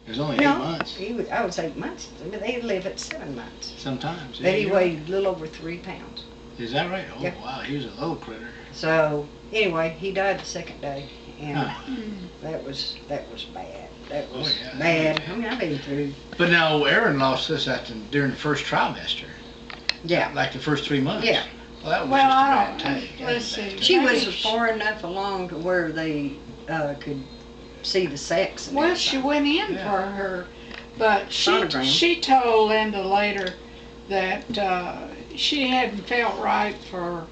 It was only 8 months. I was 8 months. But they live at 7 months. Sometimes. But he Yeah, weighed a little over 3 pounds. Is that right? Oh, Yep. wow, he was a little critter. So anyway, he died the second day, and Huh. that was bad. That Oh, was yeah, bad. that was I mean, I've been through. But now Aaron lost this during the first trimester, Yeah. like the first 3 months. Yeah. Well, that was Well, just a I bad don't- take. let's That was a bad see. take. She was Maybe far enough along to where they could see the sex. And Well, she everything. went in Yeah. for her, but Sonogram. she told Linda later that she hadn't felt right for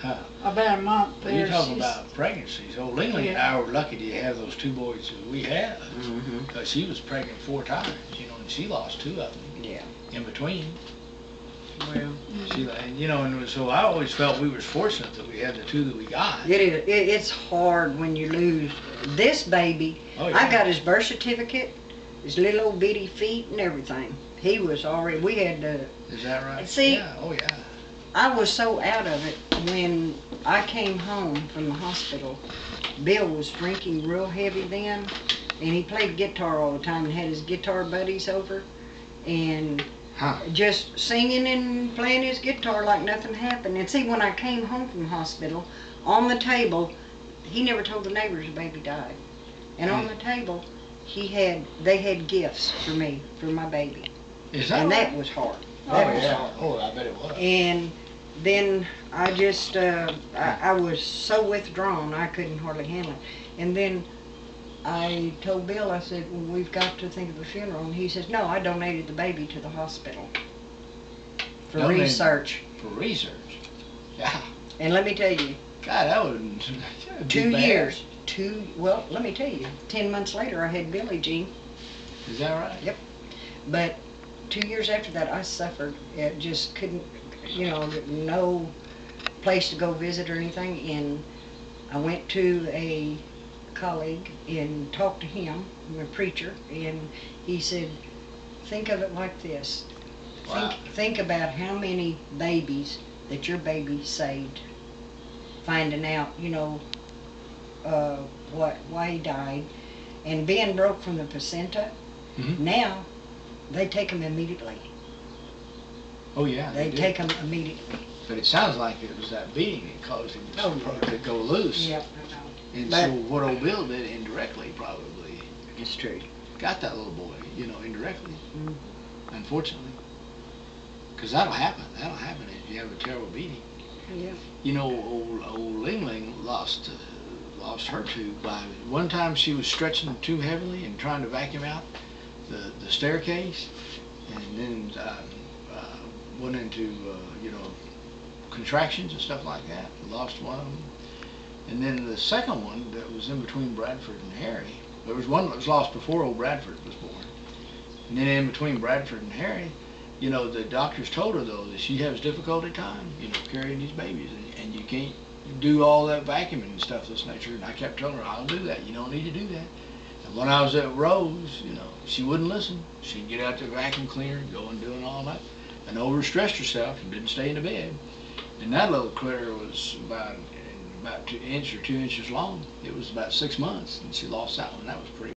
Huh. about a month But you're there. talking She's- about pregnancies. Old Lingling and I were lucky to have those 2 boys that we have. Mhm. Because she was pregnant 4 times, and she lost 2 of them Yeah. in between. Well, And so I always felt we were fortunate that we had the 2 that we got. it is. It's hard when you lose this baby. Oh, yeah. I got his birth certificate, his little old bitty feet and everything. He was already. We had to. Is that right? See- Yeah. Oh, yeah. I was so out of it when I came home from the hospital. Bill was drinking real heavy then, and he played guitar all the time and had his guitar buddies over, and Huh. just singing and playing his guitar like nothing happened. And see, when I came home from the hospital, on the table, he never told the neighbors the baby died. And on the table, they had gifts for me, for my baby. Is that And right? that was hard. Oh, That was yeah. hard. Oh, I bet it was. And then I just, I was so withdrawn, I couldn't hardly handle it. And then I told Bill, I said, well, we've got to think of a funeral. And he says, no, I donated the baby to the hospital for Donated? research. For research. Yeah. And let me tell you, God, that would 2 years, well, let me tell you, 10 months later I had Billie Jean. Is that right? Yep. But 2 years after that, I suffered. It just couldn't, no place to go visit or anything. And I went to a colleague and talked to him, a preacher, and he said, think of it like this. Wow. Think about how many babies that your baby saved, finding out, why he died, and being broke from the placenta. Mhm. Now, they take them immediately. Oh, yeah. They did. take them immediately. But it sounds like it was that beating that caused him Oh, to go loose. Yep, I know. And But- so what old Bill did indirectly probably It's true. got that little boy, indirectly, Mhm. unfortunately. Because that'll happen. That'll happen if you have a terrible beating. Yeah. Old Ling Ling lost her tube by one time she was stretching too heavily and trying to vacuum out the staircase, and then went into contractions and stuff like that. Lost one of them, and then the second one that was in between Bradford and Harry. There was one that was lost before old Bradford was born, and then in between Bradford and Harry. The doctors told her though that she has difficulty time, carrying these babies, and you can't do all that vacuuming and stuff of this nature. And I kept telling her, I'll do that. You don't need to do that. And when I was at Rose, she wouldn't listen. She'd get out the vacuum cleaner and go and doing all that, and overstressed herself and didn't stay in the bed. And that little critter was about 2 inches long. It was about 6 months, and she lost that one. That was pretty